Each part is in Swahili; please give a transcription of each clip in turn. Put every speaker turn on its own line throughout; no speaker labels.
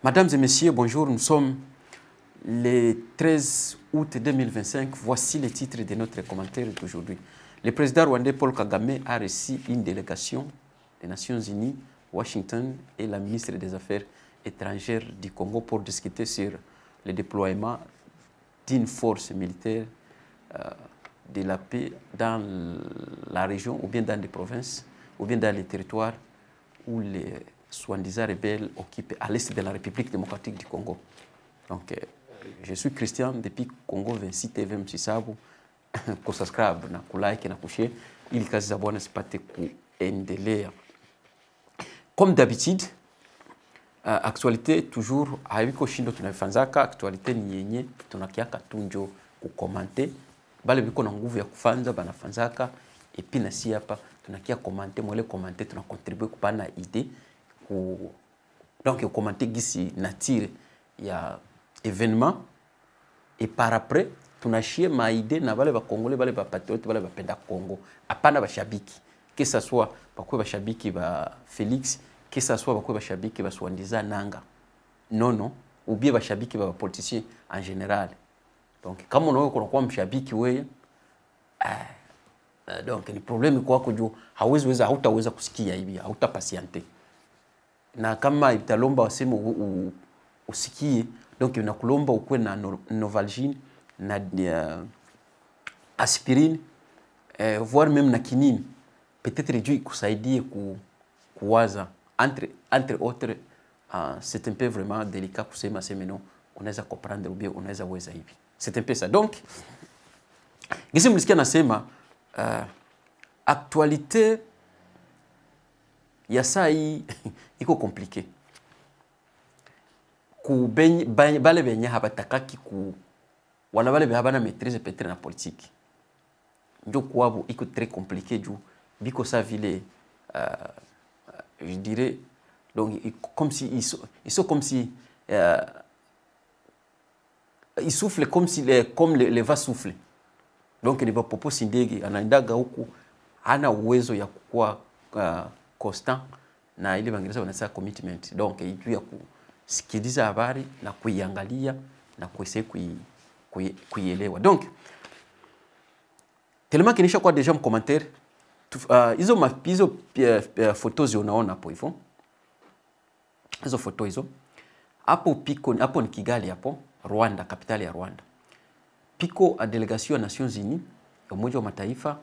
Mesdames et messieurs, bonjour. Nous sommes le 13 août 2025. Voici les titres de notre commentaire d'aujourd'hui. Le président rwandais Paul Kagame a reçu une délégation des Nations Unies, Washington et la ministre des Affaires étrangères du Congo pour discuter sur le déploiement d'une force militaire de la paix dans la région ou bien dans les provinces ou bien dans les territoires où les soi-disant rebelles occupent à l'est de la République démocratique du Congo. Donc, je suis Christian depuis Congo 26 TV Msisabu kusubscribe na kulike na kushare ili kazi za Bwana zipate kuendelea. Comme d'habitude, actualité toujours haiko shindo tunafanzaka, actualité ni yenye tunakiaka tunjo kukomante. Bale biko na nguvu ya kufanza banafanzaka epi na si hapa tunakia komante mwele komante tunakontribue kupana idée ku donc commenter gisi nature ya événement et par après tunashie ma idée na bale ba congolais bale ba patriote bale ba penda Congo apana ba shabiki que ça soit bakwe ba shabiki ba Félix que ça soit bakwe ba shabiki ba Swandiza Nanga non ou bien ba shabiki ba politiciens en général. Donc kama unawe kunakuwa mshabiki wewe donc ni problème kwako juu hautaweza kusikia hivi, hautapasiante. Na kama italomba waseme usikie, donc inakulomba ukwe na Novalgine na aspirine, voire même na kinini. Peut-être juu ikusaidie kuwaza. Entre autres, c'est un peu vraiment délicat kusema sema non, unaweza comprendre ou bien unaweza weza hivi. C'est un peu ça. Donc, gisi mlisikia nasema actualité ya saa hii iko compliqué. Bale benye habatakaki wana bale habana maîtrise peut-être na politique. Ndio kwabo iko très compliqué juu biko sa vile je dirais donc comme si ils sont comme si ils soufflent comme si les vents soufflent. Donc ni popo sindegi anaendaga huku hana uwezo ya kukua constant na ile Waingereza wanasema commitment. Donc juu ya kusikiliza habari na kuiangalia na kuielewa. Donc tellement kinisha kwa déjà commentaire hizo photos unaona hapo hivyo. Hizo photo hizo hapo ni Kigali hapo Rwanda, kapitali ya Rwanda. Piko a delegation ya Nations Unies ya Umoja wa Mataifa,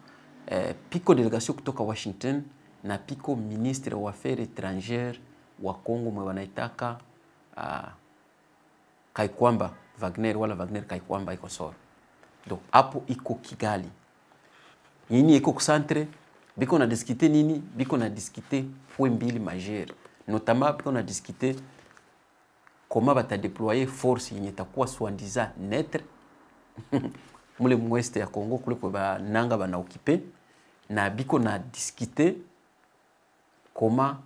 piko delegation kutoka Washington na piko ministre wa affaires étrangères wa Congo mwe wanaitaka Kaikwamba Wagner wala Wagner Kaikwamba iko soro. Donc hapo iko Kigali. Nini iko centre biko na discuter nini? Biko na discuter point mbili majeur. Notamment biko na discuter comment bata déployer force yenye takuwa soi-disant neutre mule mweste ya Congo kule kwa ba nanga bana occupé na biko na discuter comment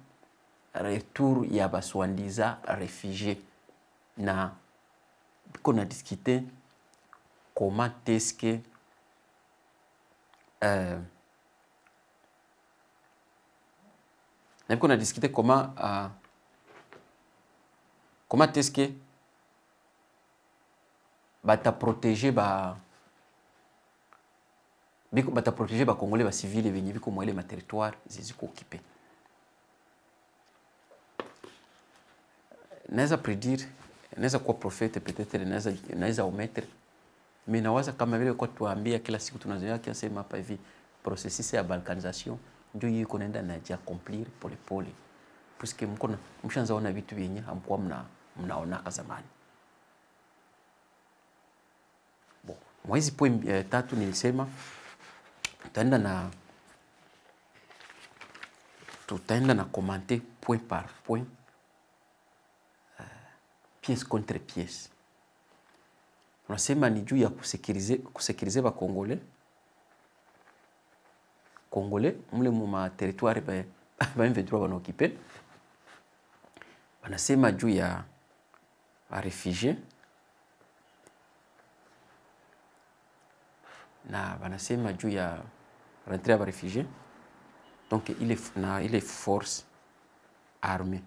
retour ya ba soi-disant réfugiés na biko na discuter comment est-ce que na biko na discuter comment est-ce que bata protéger ba Congolais ba civils venye biko mwele ma territoire ziziko occupé. Naweza prédire, naweza kuwa prophète peut-être, naweza omettre, mais nawaza kama vile kwa tuambia kila siku tunazoea kiasema hapa hivi processus ya balkanisation ndio hiyo iko naenda na accomplir pole pole. Puisque mshaanza ona vitu vyenye hamkuwa mnaona zamani. Bon, mwezi point tatu nilisema tutaenda na commenter point par point, pièce contre pièce. Unasema ni juu ya kusekirize ba Congolais mule mu territoire ba M23 bana occupé. Wanasema juu ya ba réfugiés na wanasema juu ya rentrée ya ba réfugiés. Donc il est force armée.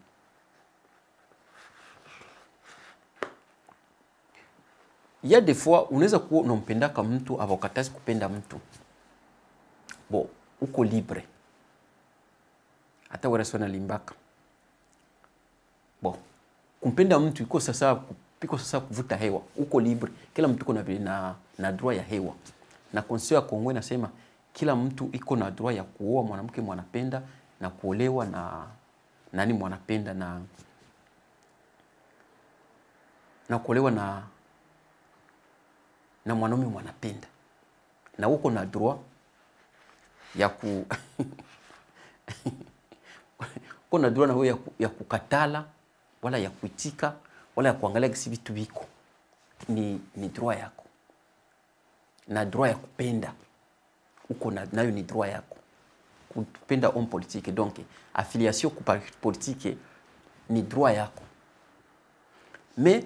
il y a des fois unaweza kuwa unampendaka mtu avokatazi kupenda mtu. Bon, uko libre. Hata wewe sio limbaka. Bon, kumpenda mtu iko sasa kuvuta hewa. Uko libre. Kila mtu iko na droit ya hewa. Na Constitution ya Kongo inasema kila mtu iko na droit ya kuoa mwanamke mwanapenda na kuolewa na nani mwanapenda na kuolewa na mwanaume mwanapenda. Na uko na droit ya uko na droit na wewe ya kukatala wala ya kuitika wala ya kuangalia kisi vitu biko. Ni droit yako. Na droit ya kupenda uko nayo ni droit yako. Kupenda homme politique. Donc affiliation ku parti politique ni droit yako. Mais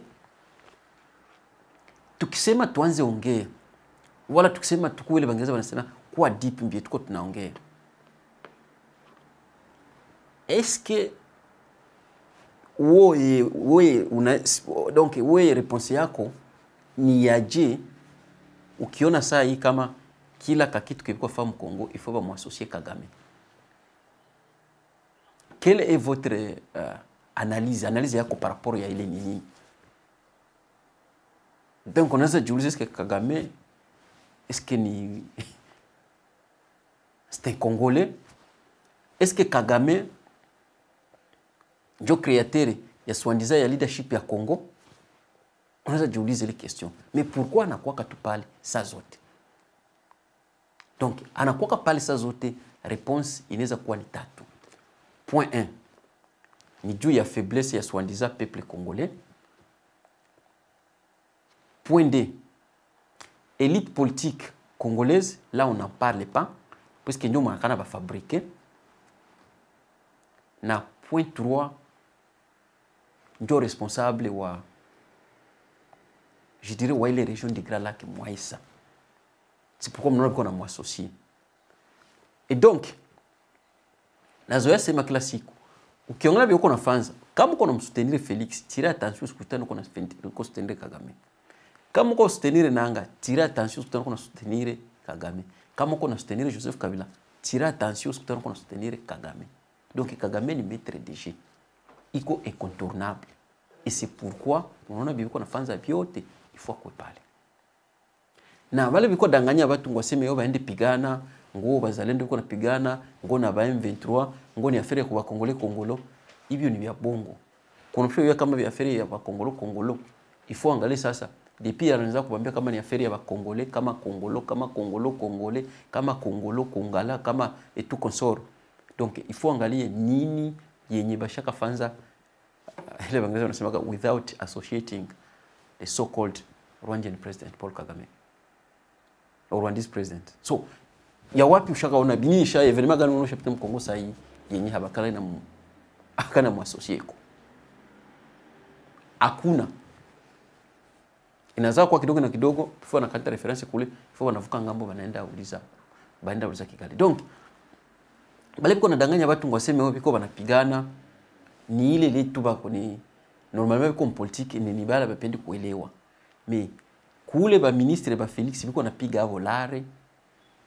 tukisema tuanze ongea wala tukisema tukuele bangeza wanasema kwa deep mbie tuko tunaongea. Est-ce que donc réponse yako ni yaje ukiona saa hii kama kila kakitu kilikuwa famu Kongo il faut m'associer Kagame? Quelle est votre analyse yako par rapport ya ile nini? Donc on a dit est-ce que Kagame est-ce que ni c'est un Congolais? Est-ce que Kagame ndio créateur ya soi-disant ya leadership ya Congo? On a dit les questions. Mais pourquoi anakuwa katupale saa zote? Donc anakuwa kapale saa zote, réponse inaweza kuwa ni tatu. Point 1. Ni juu ya faiblesse ya soi-disant peuple congolais. Point 2. Élite politique congolaise, là on n'en parle pas, puisque nous on va fabriquer. Na point 3. Ndio responsable je dirais les régions de Grand Lac Mwaisa. C'est pourquoi nous avons associé. Et donc nazoea sema kila siku ukiongea vile uko nafanza kama uko namsutenir Felix, tira attention sikutana uko na soutenir Kagame. Kama uko soutenir Nanga, tira attention sikutana uko na soutenir Kagame. Kama uko na soutenir Joseph Kabila, tira attention sikutana uko na soutenir Kagame. Donc Kagame ni maître de jeu. Iko incontournable. Et c'est pourquoi unaona biko nafanza vyote il faut kuepale. Na wale biko danganya watu ngwaseme yo baende pigana, ngo bazalendo biko napigana, ngo na ba M23, ngo ni affaire kwa Kongole Kongolo. Hivyo ni vya bongo. Kuna pia kama vya affaire ya Kongolo. Il faut angalia sasa. Depuis anaanza kuambia kama ni affaire ya Kongole, kama Kongolo, kama Kongole, kama Kongolo, Kongala, kama et tout consort. Donc il faut angalia nini yenye bashaka fanza ile bangeza wanasema without associating the so-called Rwandan president Paul Kagame or Rwandese president. So ya wapi ushakaona binisha evenema gani unaoshapita mkongo sahi yenye habakala na akana muassocieko? Hakuna. Inazaa kwa kidogo na kidogo, before nakata reference kule, before wanavuka ngambo wanaenda uliza Kigali. Donc bale biko nadanganya watu ngwaseme wao biko wanapigana ni ile tu bako ni normalement comme politique ni bala bapendi kuelewa. Mais kule ba ministre ba Felix biko napiga avo lare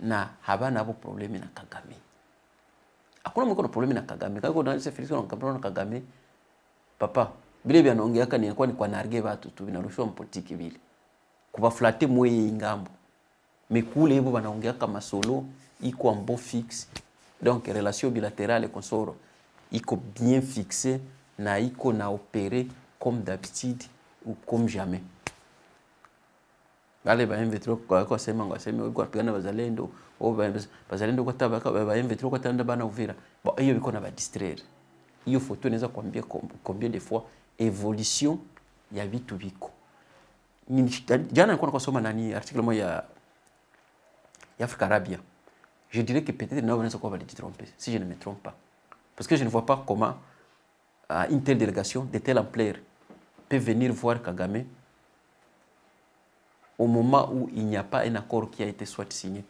na habana hapo problemi na Kagame. Hakuna mko na problemi na Kagame. Kako na Felix na Kagame. Papa, bile bya naongea kani kwa ni kwa narge watu tu binarushwa mpolitiki vile. Kuba flatter mwe ngambo. Mais kule hivyo wanaongea kama solo iko en bon fixe. Donc relation bilatérale consort iko bien fixé na iko na opéré comme d'habitude ou comme jamais. Bale ba M23 kwa sema ngasema kwa pigana bazalendo au bazalendo kwa tabaka ba M23 kwa tanda bana Uvira. Bon hiyo biko na ba distraire. Hiyo photo inaweza kuambia combien de fois évolution ya vitu biko. Jana nilikuwa nasoma nani article moja ya Africa Arabia. Je dirais que peut-être nous allons encore se tromper, si je ne me trompe pas. Parce que je ne vois pas comment une telle délégation de telle ampleur peut venir voir Kagame au moment où il n'y a pas un accord qui a été soit signé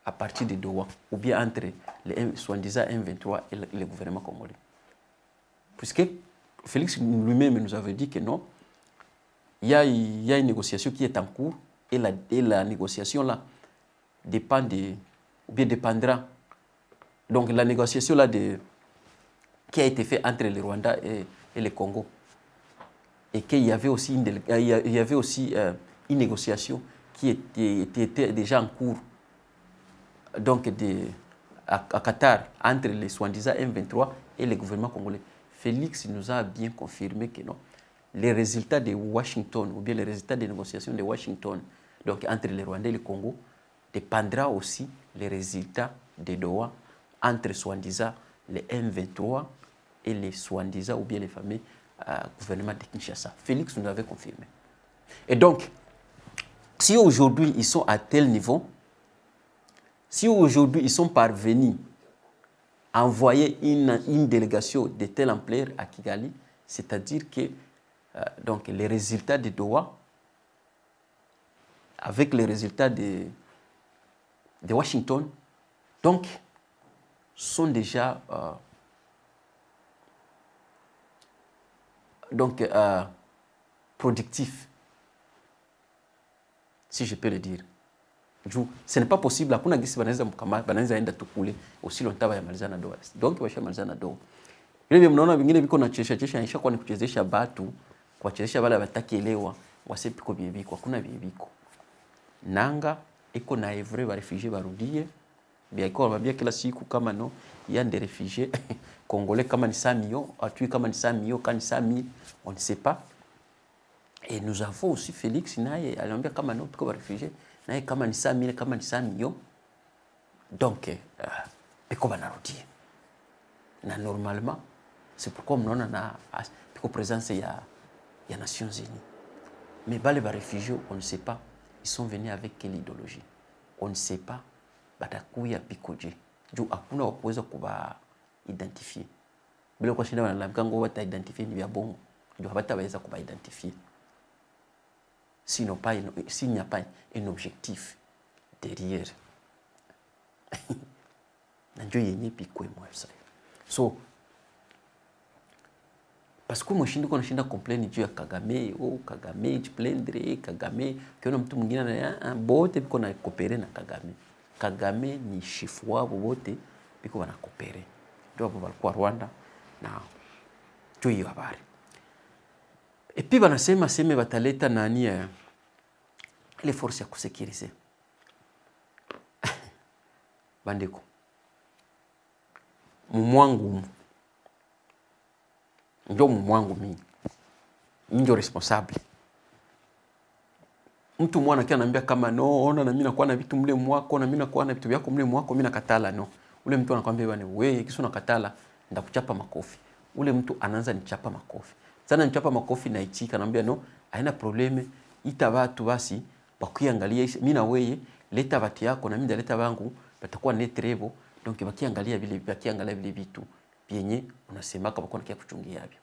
à partir de Doha, ou bien entre les soi-disant M23 et le gouvernement congolais. Puisque Félix lui-même nous avait dit que non, il y a une négociation qui est en cours et la négociation là dépend ou bien dépendra. Donc la négociation là qui a été faite entre le Rwanda et le Congo, et qu'il y avait aussi une négociation qui était déjà en cours, donc à Qatar, entre les soi-disant M23 et le gouvernement congolais. Félix nous a bien confirmé que non. Les résultats de Washington, ou bien les résultats des négociations de Washington, donc entre le Rwanda et le Congo, dépendra aussi les résultats de Doha entre soi-disant les M23 et les soi-disant ou bien les fameux gouvernements de Kinshasa. Félix nous avait confirmé. Et donc, si aujourd'hui ils sont à tel niveau, si aujourd'hui ils sont parvenus à envoyer une délégation de telle ampleur à Kigali, c'est-à-dire que donc les résultats de Doha, avec les résultats de Washington, donc, sont déjà productifs, si je peux le dire. Ce n'est pas possible. Hakuna gisi banaweza enda tukule aussi longtemps yamalizana Doha. Donc washamalizana Doha. Ile mnaona vingine viko na chesha aisha kwa ni kuchezesha batu, kuwachezesha wale watakielewa, wasepiko bibiko, hakuna bibiko. Nanga iko na evre ba réfugiés barudie. Bien iko babia kila siku kama no, il y a des réfugiés congolais kama ni 100 millions, atui kama ni 100 millions, kama ni 100 000, on ne sait pas. Et nous avons aussi Félix naye aliambia kama no piko ba réfugiés. Na kama ni 100 000, kama ni 100 millions. Donc, piko banarudi. Na normalement, c'est pourquoi on a piko présence ya Nations Unies. Mais les réfugiés, on ne sait pas, ils sont venus avec quelle idéologie. On ne sait pas, batakuya pikoje. Juu hakuna wakuweza kuba identifier. Bila kwa shinda wanalamika ngo wata identifier ni vya bongo. Juu habataweza kuba identifier. S'il n'y a pas un objectif derrière. Nanjo yenye pikwe mwesa. So, parce que moi je suis complain juu ya Kagame, Kagame, jiplendre, Kagame, kiona mtu mwingine na bote biko na coopérer na Kagame. Kagame ni chifu wao wote biko wana coopérer. Ndio hapo walikuwa Rwanda na juu hiyo habari. Et puis banasema sema bataleta nani ile force ya kusekirize. Bandeko. Mumwangu ndio mumwangu mimi. Ndio responsable. Mtu mwana kia anambia kama no, ona na mimi nakuwa na vitu mle mwako, na mimi nakuwa na vitu vyako mle mwako, mimi nakatala no. Ule mtu anakuambia bwana wewe kisu nakatala ndakuchapa makofi. Ule mtu anaanza nichapa makofi. Sana nichapa makofi na ichika anambia no, haina probleme, ita watu basi bakiangalia mimi na wewe leta watu yako na mimi ndaleta wangu batakuwa netrevo, donc bakiangalia vile vitu vyenye unasema kama kuna kia kuchungia hivyo.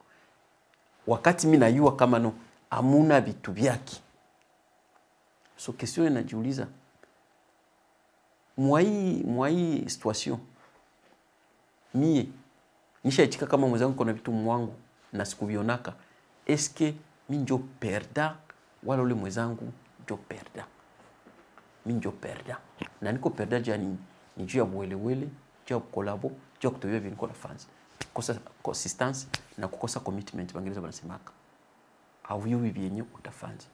Wakati mimi najua kama no amuna vitu vyake. So question inajiuliza mwai situation mie nishaichika kama mwenzangu kuna vitu mwangu na sikuvionaka, eske mimi ndio perda wala ule mwenzangu ndio perda? Mimi ndio perda. Na niko perda jani ni juu ya welewele, juu ya kolabo, juu ya kutoa vinko na fans. Kosa consistency na kukosa commitment Waingereza wanasemaka. Au yui vyenye utafanzi.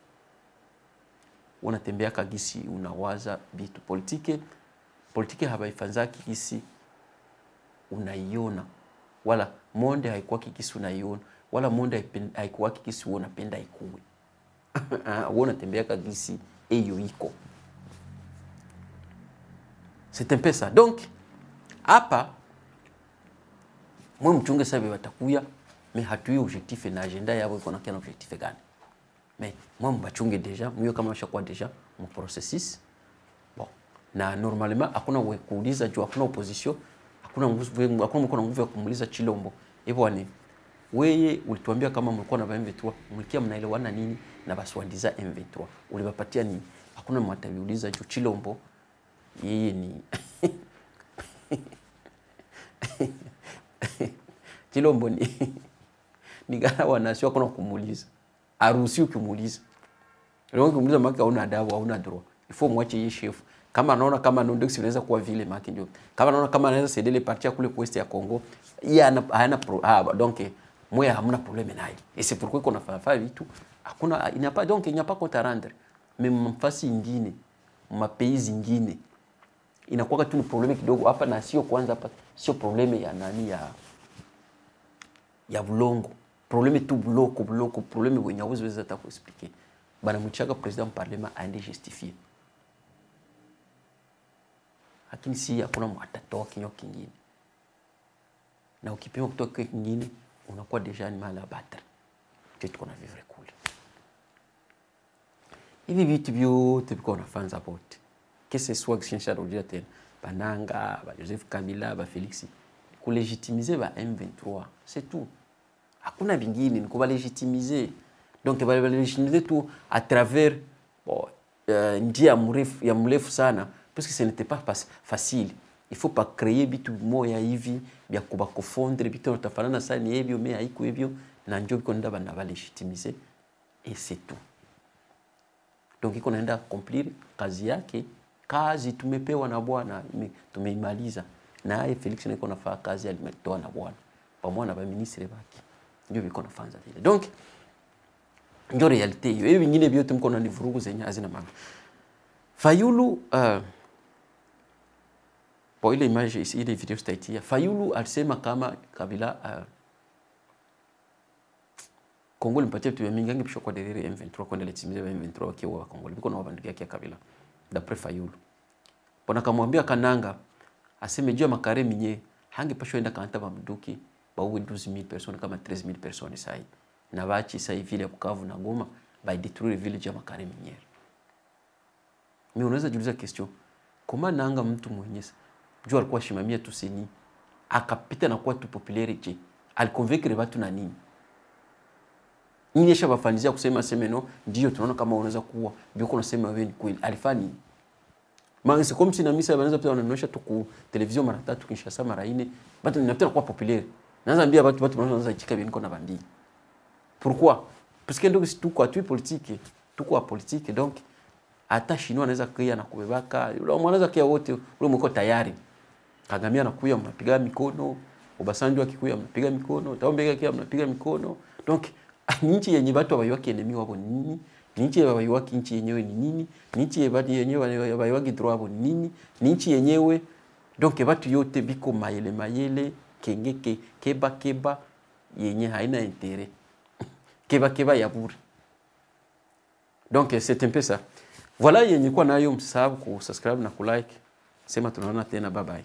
Unatembea kagisi unawaza vitu politike habaifanzaki kisi unaiona, wala monde haikuwa kikisi unaiona, wala monde haikuwa kikisi unapenda ikuwe. Unatembea kagisi eyo iko. C'est un peu ça. Donc hapa mwe mchunge sabe watakuya, mais hatui objectif na agenda yabo iko na kiana objectif gani. Mais moi mbachunge déjà, mwe kama shakuwa déjà mon processus. Bon, na normalement hakuna kuuliza juu, hakuna opposition, hakuna nguvu ya kumuuliza Chilombo. Hivyo ni wewe ulituambia kama mlikuwa na M23, mlikia mnaelewana nini na baswandiza M23? Uliwapatia nini? Hakuna mtaviuliza juu Chilombo yeye ni Chilombo ni gara wanasio kuna kumuuliza. Aruhusiwi kumuuliza. Donc ukimuuliza maki hauna adabu, hauna droit. Il faut mwache yeye chef. Kama anaona kama Nondex inaweza kuwa vile maki ndio. Kama anaona kama anaweza céder les partis kule West ya Congo, yeye hana donc moi hamna problème naye. Et c'est pourquoi qu'on a fait vitu. Hakuna il n'y a pas donc il n'y a pas compte à rendre. Même mfasi ingine, ma pays ingine. Inakuwa tu ni problème kidogo hapa na sio kwanza hapa, sio problème ya nani ya bulongo. Problème tu buloko, problème wenye hawezi hata kuexpliquer. Bana mchaka president parlement aende justifier. Lakini si hakuna atatoa kinyo kingine. Na ukipima kutoka kingine unakuwa deja ni mal à battre. Kitu kuna vivre kule. Hivi vitu vyote viko nafanza pote. Que ce soit Kishincha Rodia tena, Bananga, ba Joseph Kabila, ba Félix, ku légitimiser ba M23, c'est tout. Hakuna vingine ni kuba légitimiser. Donc ba légitimiser tout à travers bon njia mrefu sana parce que ce n'était pas facile. Il faut pas créer bitu moya hivi bya kuba kufondre bitu utafanana sana hivyo mais haiko hivyo na njoo biko ndaba na ba légitimiser et c'est tout. Donc iko naenda accomplir kazi yake. Kazi tumepewa na Bwana, tumeimaliza. Naye Felix niko nafanya kazi alimetoa na Bwana. Pamoja na ministre baki. Ndio biko nafanza vile. Donc ndio realite hiyo. Hiyo vingine vyote mko na ni vurugu zenye hazina maana. Fayulu kwa ile image ile video staitia. Fayulu alisema kama Kabila Kongo limpatia vitu vingi angepisha kwa derere M23 kwenda letimize M23 wakiwa wa Kongo. Biko na wabandukia yake Kabila. D'après Fayulu. Pona kamwambia Kananga aseme jua makare minye hangepashwa enda kanta bamduki bawe 12000 personnes kama 13000 personnes sai. Na bachi sai vile Bukavu na Goma ba détruire village ya makare minye. Mimi unaweza jiuliza question. Koma nanga mtu mwenyesa jua alikuwa shimamia tuseni akapita na kuwa tu popularity aliconvaincre watu na nini? Nyesha bafanizia kusema semeno ndio tunaona kama unaweza kuwa biko unasema wewe ni kweli alifani maana c'est comme si na misa banaweza pia wanaonyesha tu ku television mara 3 Kinshasa mara 4 bado ninapita kuwa populaire naanza ambia watu wanaanza chika bien kona bandi pourquoi parce que ndio tu kwa tu politique tu kwa politique donc hata Chinois anaweza kuia na kubebaka yule mwanaweza kia wote ule mko tayari Kagame anakuya mnapiga mikono Obasanjo akikuya mnapiga mikono Taombega kia mnapiga mikono donc nchi yenye watu wabaywaki enemy wabo nini nchi wabaywaki nchi yenyewe ni nini nchi yenyewe wabaywaki droit wabo nini nchi yenyewe donc watu yote biko mayele kengeke keba yenye haina intérêt keba ya bure donc c'est un peu ça voilà yenye kwa nayo msahau ku subscribe na ku like sema tunaona tena bye bye.